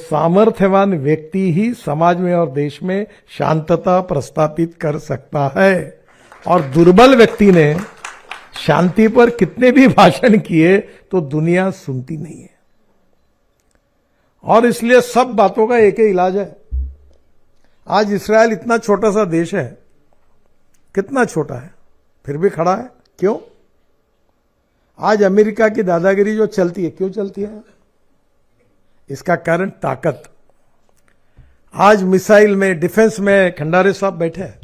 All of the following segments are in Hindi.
सामर्थ्यवान व्यक्ति ही समाज में और देश में शांतता प्रस्थापित कर सकता है, और दुर्बल व्यक्ति ने शांति पर कितने भी भाषण किए तो दुनिया सुनती नहीं है। और इसलिए सब बातों का एक ही इलाज है। आज इस्राएल इतना छोटा सा देश है, कितना छोटा है, फिर भी खड़ा है। क्यों? आज अमेरिका की दादागिरी जो चलती है, क्यों चलती है? इसका कारण ताकत। आज मिसाइल में, डिफेंस में खंडारे साहब बैठे हैं।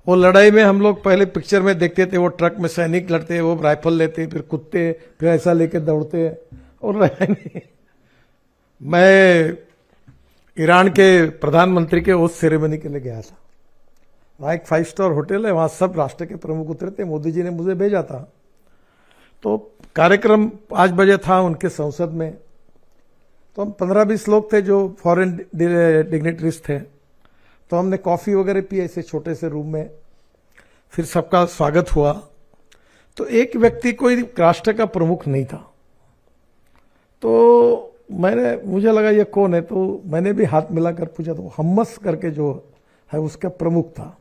वो लड़ाई में हम लोग पहले पिक्चर में देखते थे, वो ट्रक में सैनिक लड़ते, वो राइफल लेते, फिर कुत्ते, फिर ऐसा लेके दौड़ते, और नहीं। मैं ईरान के प्रधानमंत्री के ओथ सेरेमनी के लिए गया था। वहाँ एक 5 स्टार होटल है, वहाँ सब राष्ट्र के प्रमुख उतरे थे। मोदी जी ने मुझे भेजा था। तो कार्यक्रम 5 बजे था उनके संसद में। तो हम 15-20 लोग थे जो फॉरेन डिग्नेटरीज थे। तो हमने कॉफ़ी वगैरह पी ऐसे छोटे से रूम में, फिर सबका स्वागत हुआ। तो एक व्यक्ति कोई राष्ट्र का प्रमुख नहीं था। तो मुझे लगा ये कौन है, तो मैंने भी हाथ मिलाकर पूछा। तो हम्मस करके जो है उसका प्रमुख था,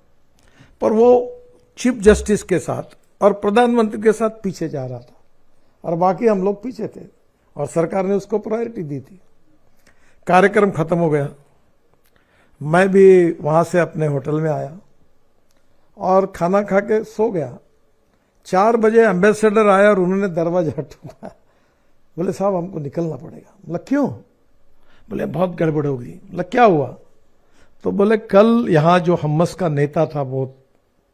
पर वो चीफ जस्टिस के साथ और प्रधानमंत्री के साथ पीछे जा रहा था, और बाकी हम लोग पीछे थे, और सरकार ने उसको प्रायोरिटी दी थी। कार्यक्रम खत्म हो गया, मैं भी वहाँ से अपने होटल में आया और खाना खा के सो गया। 4 बजे एम्बेसडर आया और उन्होंने दरवाजा ठोका। बोले साहब हमको निकलना पड़ेगा। बोला क्यों? बोले बहुत गड़बड़ हो गई। बोला क्या हुआ? तो बोले कल यहाँ जो हम्मस का नेता था, बहुत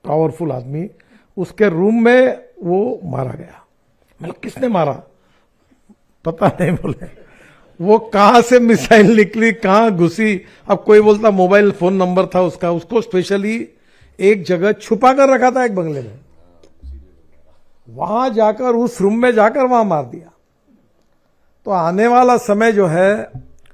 पावरफुल आदमी, उसके रूम में वो मारा गया। मतलब किसने मारा? पता नहीं। बोले वो कहाँ से मिसाइल निकली, कहाँ घुसी। अब कोई बोलता मोबाइल फोन नंबर था उसका, उसको स्पेशली एक जगह छुपा कर रखा था, एक बंगले में। वहां जाकर, उस रूम में जाकर वहां मार दिया। तो आने वाला समय जो है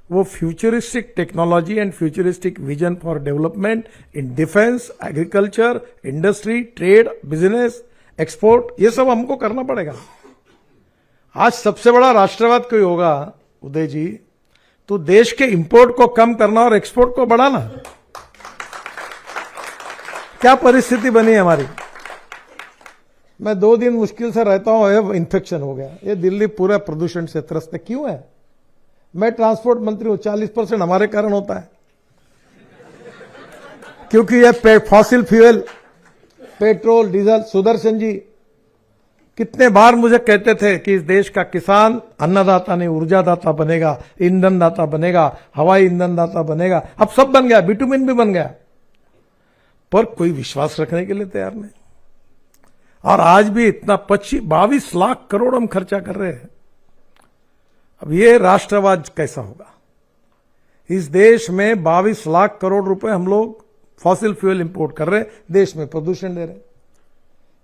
वो futuristic technology and futuristic vision for development in defence, agriculture, industry, trade, business, export, ये सब हमको करना पड़ेगा। आज सबसे बड़ा राष्ट्रवाद कोई होगा उदय जी, तो देश के इंपोर्ट को कम करना और एक्सपोर्ट को बढ़ाना। क्या परिस्थिति बनी है हमारी? मैं 2 दिन मुश्किल से रहता हूं, इन्फेक्शन हो गया। ये दिल्ली पूरा प्रदूषण से त्रस्त है। क्यों है? मैं ट्रांसपोर्ट मंत्री हूं, 40% हमारे कारण होता है। क्योंकि ये fossil fuel, petrol, diesel. Sudarshan ji कितने बार मुझे कहते थे कि इस देश का किसान अन्नदाता नहीं ऊर्जादाता बनेगा, ईंधन दाता बनेगा, हवाई ईंधन दाता बनेगा। अब सब बन गया, बिटुमिन भी बन गया, पर कोई विश्वास रखने के लिए तैयार नहीं। और आज भी इतना 22 लाख करोड़ हम खर्चा कर रहे हैं। अब ये राष्ट्रवाद कैसा होगा? इस देश में 22 लाख करोड़ रुपए हम लोग फॉसिल फ्यूल इंपोर्ट कर रहे हैं, देश में प्रदूषण दे रहे हैं।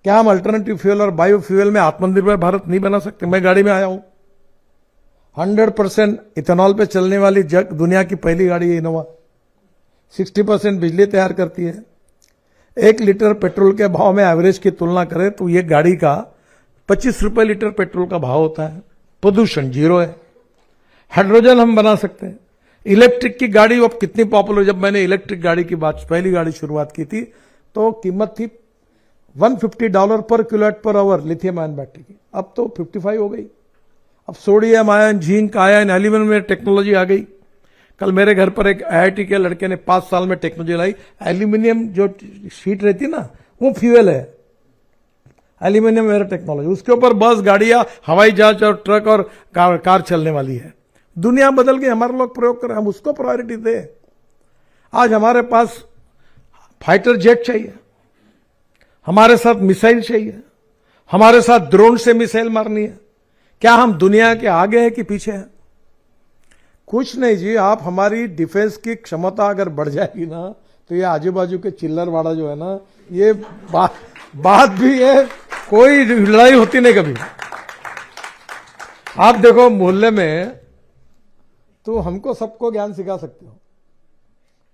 क्या हम अल्टरनेटिव फ्यूल और बायो फ्यूल में आत्मनिर्भर भारत नहीं बना सकते? मैं गाड़ी में आया हूं, 100% इथेनॉल पे चलने वाली दुनिया की पहली गाड़ी है इनोवा। 60% बिजली तैयार करती है। 1 लीटर पेट्रोल के भाव में एवरेज की तुलना करें तो ये गाड़ी का 25 रुपए लीटर पेट्रोल का भाव होता है। प्रदूषण 0 है। हाइड्रोजन हम बना सकते हैं। इलेक्ट्रिक की गाड़ी अब कितनी पॉपुलर। जब मैंने इलेक्ट्रिक गाड़ी की पहली गाड़ी शुरुआत की थी तो कीमत थी $150 पर kWh लिथियम आयन बैटरी की। अब तो 55 हो गई। अब sodium ion, zinc ion, aluminium में टेक्नोलॉजी आ गई। कल मेरे घर पर एक IIT के लड़के ने 5 साल में टेक्नोलॉजी लाई। एल्यूमिनियम जो शीट रहती ना, वो फ्यूल है। एल्यूमिनियम मेरा टेक्नोलॉजी, उसके ऊपर बस, गाड़ियां, हवाई जहाज और ट्रक और कार चलने वाली है। दुनिया बदल गई, हमारे लोग प्रयोग करें, हम उसको प्रायोरिटी दें। आज हमारे पास फाइटर जेट चाहिए, हमारे साथ मिसाइल चाहिए, हमारे साथ ड्रोन से मिसाइल मारनी है। क्या हम दुनिया के आगे हैं कि पीछे हैं? कुछ नहीं जी। आप हमारी डिफेंस की क्षमता अगर बढ़ जाएगी ना, तो ये आजू बाजू के चिल्लरवाड़ा जो है ना, ये बात भी है, कोई लड़ाई होती नहीं कभी। आप देखो मोहल्ले में तो हमको सबको ज्ञान सिखा सकते हो,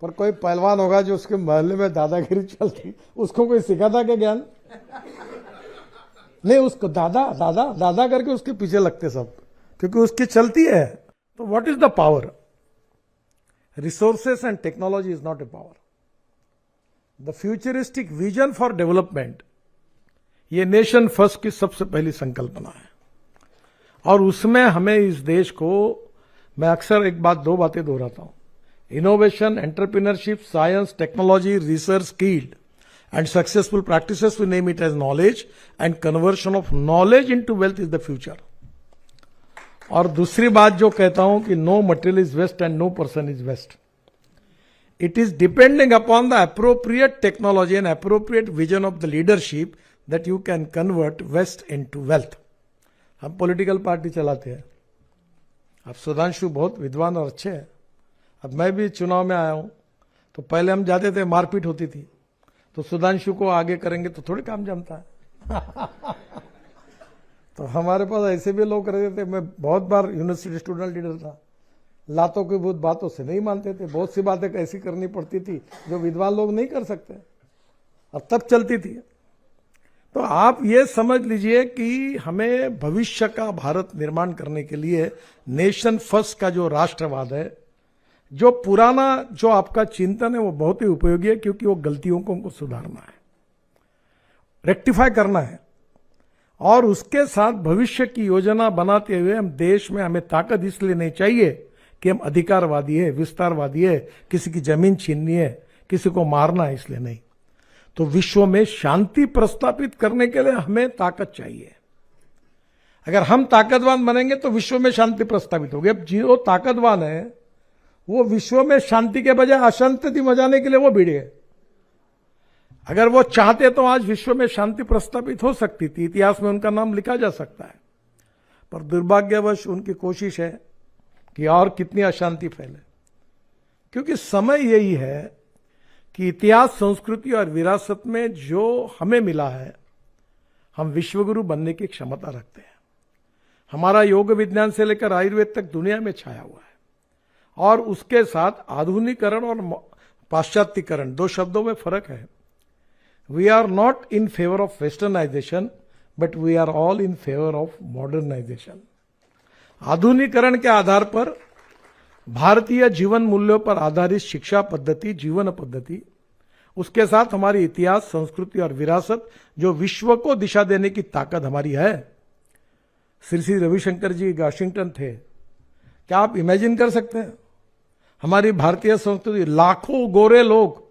पर कोई पहलवान होगा जो उसके मोहल्ले में दादागिरी चलती, उसको कोई सिखाता क्या ज्ञान? नहीं, उसको दादा करके उसके पीछे लगते सब, क्योंकि उसकी चलती है। तो what is the power? Resources and technology is not a power. The futuristic vision for development, ये नेशन फर्स्ट की सबसे पहली संकल्पना है और उसमें हमें इस देश को, मैं अक्सर एक बात, दो बातें दोहराता हूं, innovation, entrepreneurship, science, technology, research, skilled and successful practices, we name it as knowledge, and conversion of knowledge into wealth is the future. और दूसरी बात जो कहता हूं कि no material is waste and no person is waste. It is depending upon the appropriate technology and appropriate vision of the leadership that you can convert waste into wealth. हम पॉलिटिकल पार्टी चलाते हैं. अब सुधांशु बहुत विद्वान और अच्छे हैं. अब मैं भी चुनाव में आया हूं, तो पहले हम जाते थे, मारपीट होती थी, तो सुधांशु को आगे करेंगे तो थोड़ी काम जमता है. तो हमारे पास ऐसे भी लोग रहते थे. मैं बहुत बार यूनिवर्सिटी स्टूडेंट लीडर था. लातों की बहुत बातों से नहीं मानते थे. बहुत सी बातें ऐसी करनी पड़ती थी जो विद्वान लोग नहीं कर सकते, और तब चलती थी. तो आप ये समझ लीजिए कि हमें भविष्य का भारत निर्माण करने के लिए नेशन फर्स्ट का जो राष्ट्रवाद है, जो पुराना जो आपका चिंतन है, वो बहुत ही उपयोगी है, क्योंकि वो गलतियों को हमको सुधारना है, रेक्टिफाई करना है, और उसके साथ भविष्य की योजना बनाते हुए हम देश में, हमें ताकत इसलिए नहीं चाहिए कि हम अधिकारवादी है, विस्तारवादी है, किसी की जमीन छीननी है, किसी को मारना है, इसलिए नहीं. तो विश्व में शांति प्रस्तापित करने के लिए हमें ताकत चाहिए. अगर हम ताकतवान बनेंगे तो विश्व में शांति प्रस्तापित होगी. अब जो ताकतवान है वो विश्व में शांति के बजाय अशांति मचाने के लिए वो भिड़े. अगर वो चाहते तो आज विश्व में शांति प्रस्तापित हो सकती थी, इतिहास में उनका नाम लिखा जा सकता है, पर दुर्भाग्यवश उनकी कोशिश है कि और कितनी अशांति फैले. क्योंकि समय यही है कि इतिहास, संस्कृति और विरासत में जो हमें मिला है, हम विश्वगुरु बनने की क्षमता रखते हैं. हमारा योग विज्ञान से लेकर आयुर्वेद तक दुनिया में छाया हुआ है, और उसके साथ आधुनिकीकरण और पाश्चात्यकरण, दो शब्दों में फर्क है. We are not in favour of westernisation, but we are all in favour of modernisation. आधुनिकीकरण के आधार पर भारतीय जीवन मूल्यों पर आधारित शिक्षा पद्धति, जीवन पद्धति, उसके साथ हमारी इतिहास, संस्कृति और विरासत, जो विश्व को दिशा देने की ताकत हमारी है. श्री श्री रविशंकर जी वाशिंगटन थे. क्या आप इमेजिन कर सकते हैं हमारी भारतीय संस्कृति, लाखों गोरे लोग,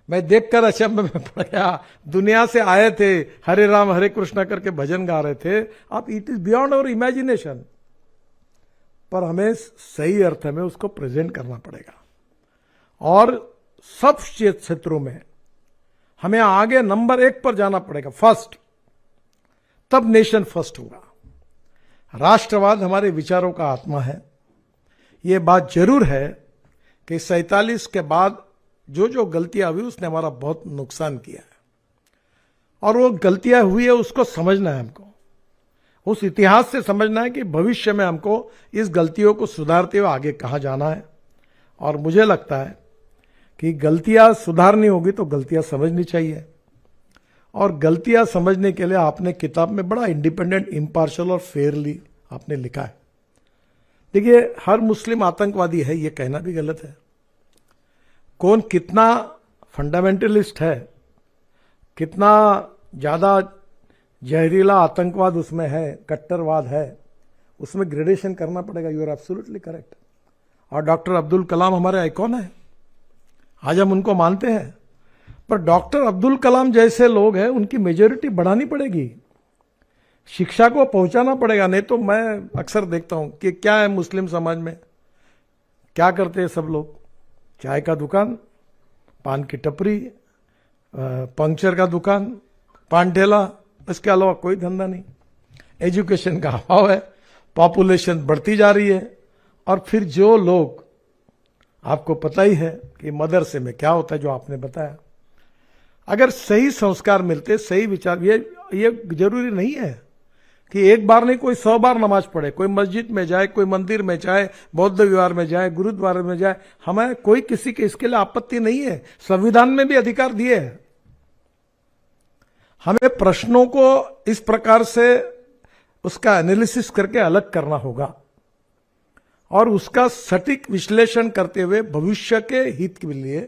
मैं देखकर अचंभ में पड़ गया, दुनिया से आए थे, हरे राम हरे कृष्णा करके भजन गा रहे थे. आप, it is beyond our imagination. पर हमें सही अर्थ में उसको प्रेजेंट करना पड़ेगा, और सब क्षेत्रों में हमें आगे नंबर 1 पर जाना पड़ेगा, फर्स्ट. तब नेशन फर्स्ट होगा. राष्ट्रवाद हमारे विचारों का आत्मा है. ये बात जरूर है कि 47 के बाद जो जो गलतियां हुई उसने हमारा बहुत नुकसान किया है, और वो गलतियां हुई है उसको समझना है हमको, उस इतिहास से समझना है कि भविष्य में हमको इस गलतियों को सुधारते हुए आगे कहां जाना है. और मुझे लगता है कि गलतियां सुधारनी होगी तो गलतियां समझनी चाहिए, और गलतियां समझने के लिए आपने किताब में बड़ा इंडिपेंडेंट, इम्पार्शियल और फेयरली आपने लिखा है. देखिए, हर मुस्लिम आतंकवादी है, ये कहना भी गलत है. कौन कितना फंडामेंटलिस्ट है, कितना ज्यादा जहरीला आतंकवाद उसमें है, कट्टरवाद है, उसमें ग्रेडेशन करना पड़ेगा. You are absolutely correct. और डॉक्टर अब्दुल कलाम हमारे आइकॉन है, आज हम उनको मानते हैं, पर डॉक्टर अब्दुल कलाम जैसे लोग हैं, उनकी मेजोरिटी बढ़ानी पड़ेगी, शिक्षा को पहुंचाना पड़ेगा. नहीं तो मैं अक्सर देखता हूं कि क्या है मुस्लिम समाज में, क्या करते हैं सब लोग, चाय का दुकान, पान की टपरी, पंक्चर का दुकान, पान ठेला, इसके अलावा कोई धंधा नहीं. एजुकेशन का अभाव है, पॉपुलेशन बढ़ती जा रही है, और फिर जो लोग, आपको पता ही है कि मदरसे में क्या होता है, जो आपने बताया. अगर सही संस्कार मिलते, सही विचार, ये जरूरी नहीं है कि एक बार नहीं, कोई 100 बार नमाज पढ़े, कोई मस्जिद में जाए, कोई मंदिर में जाए, बौद्ध विहार में जाए, गुरुद्वारे में जाए, हमें कोई किसी के इसके लिए आपत्ति नहीं है. संविधान में भी अधिकार दिए हैं. हमें प्रश्नों को इस प्रकार से उसका एनालिसिस करके अलग करना होगा, और उसका सटीक विश्लेषण करते हुए भविष्य के हित के लिए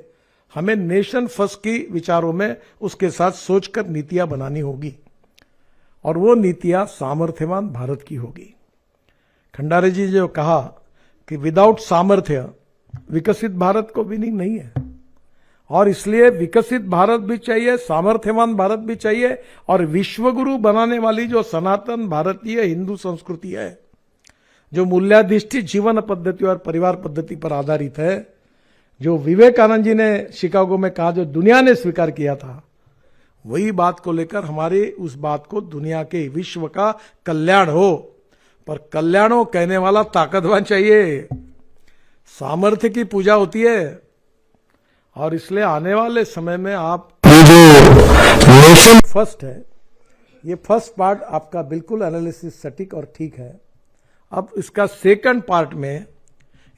हमें नेशन फर्स्ट की विचारों में उसके साथ सोचकर नीतियां बनानी होगी, और वो नीतियां सामर्थ्यवान भारत की होगी। खंडारे जी जो कहा कि विदाउट सामर्थ्य विकसित भारत को भी नहीं है, और इसलिए विकसित भारत भी चाहिए, सामर्थ्यवान भारत भी चाहिए, और विश्वगुरु बनाने वाली जो सनातन भारतीय हिंदू संस्कृति है, जो मूल्याधिष्ठित जीवन पद्धति और परिवार पद्धति पर आधारित है, जो विवेकानंद जी ने शिकागो में कहा, जो दुनिया ने स्वीकार किया था, वही बात को लेकर हमारे उस बात को दुनिया के विश्व का कल्याण हो, पर कल्याण हो कहने वाला ताकतवान चाहिए। सामर्थ्य की पूजा होती है, और इसलिए आने वाले समय में आप जो नेशन फर्स्ट है, ये फर्स्ट पार्ट आपका बिल्कुल एनालिसिस सटीक और ठीक है। अब इसका सेकंड पार्ट में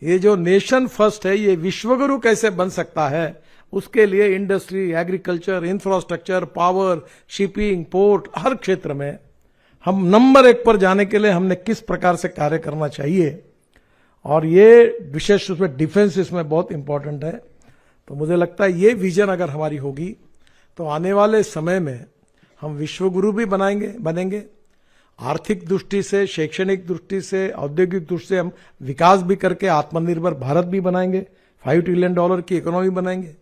ये जो नेशन फर्स्ट है, ये विश्वगुरु कैसे बन सकता है, उसके लिए industry, agriculture, infrastructure, power, shipping, port, हर क्षेत्र में हम नंबर 1 पर जाने के लिए हमने किस प्रकार से कार्य करना चाहिए, और ये विशेष रूप से डिफेंस इसमें बहुत इंपॉर्टेंट है। तो मुझे लगता है ये विजन अगर हमारी होगी तो आने वाले समय में हम विश्वगुरु भी बनेंगे। आर्थिक दृष्टि से, शैक्षणिक दृष्टि से, औद्योगिक दृष्टि से हम विकास भी करके आत्मनिर्भर भारत भी बनाएंगे, $5 ट्रिलियन की इकोनॉमी बनाएंगे,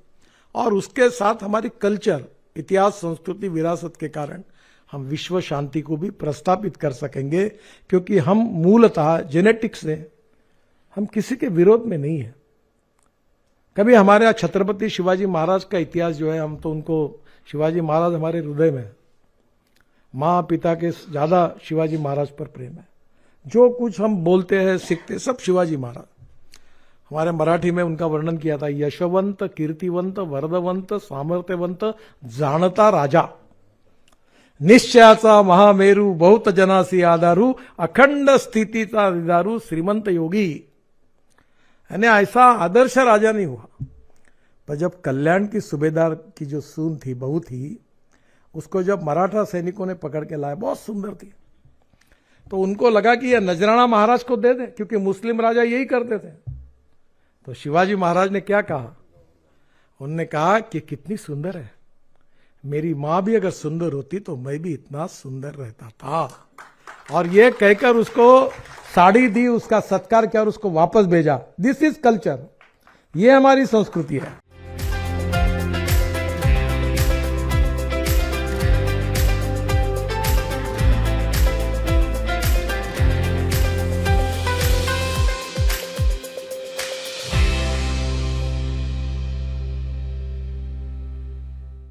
और उसके साथ हमारी कल्चर, इतिहास, संस्कृति, विरासत के कारण हम विश्व शांति को भी प्रस्तापित कर सकेंगे, क्योंकि हम मूलतः जेनेटिक्स से हम किसी के विरोध में नहीं है। कभी हमारे यहाँ छत्रपति शिवाजी महाराज का इतिहास जो है, हम तो उनको, शिवाजी महाराज हमारे हृदय में, माँ पिता के ज्यादा शिवाजी महाराज पर प्रेम है। जो कुछ हम बोलते हैं, सीखते, सब शिवाजी महाराज। हमारे मराठी में उनका वर्णन किया था, यशवंत, कीर्तिवंत, वरदवंत, सामर्थ्यवंत, जाणता राजा, निश्चयाचा महामेरू, बहुत जनासी आधारू, अखंड स्थितीचा दिदारू, श्रीमंत योगी। यानी ऐसा आदर्श राजा नहीं हुआ, पर जब कल्याण की सूबेदार की जो सून थी, बहू थी, उसको जब मराठा सैनिकों ने पकड़ के लाया, बहुत सुंदर थी, तो उनको लगा कि यह नजराना महाराज को दे दे, क्योंकि मुस्लिम राजा यही करते थे। तो शिवाजी महाराज ने क्या कहा, उन्होंने कहा कि कितनी सुंदर है, मेरी मां भी अगर सुंदर होती तो मैं भी इतना सुंदर रहता था। और ये कहकर उसको साड़ी दी, उसका सत्कार किया और उसको वापस भेजा। दिस इज कल्चर, ये हमारी संस्कृति है।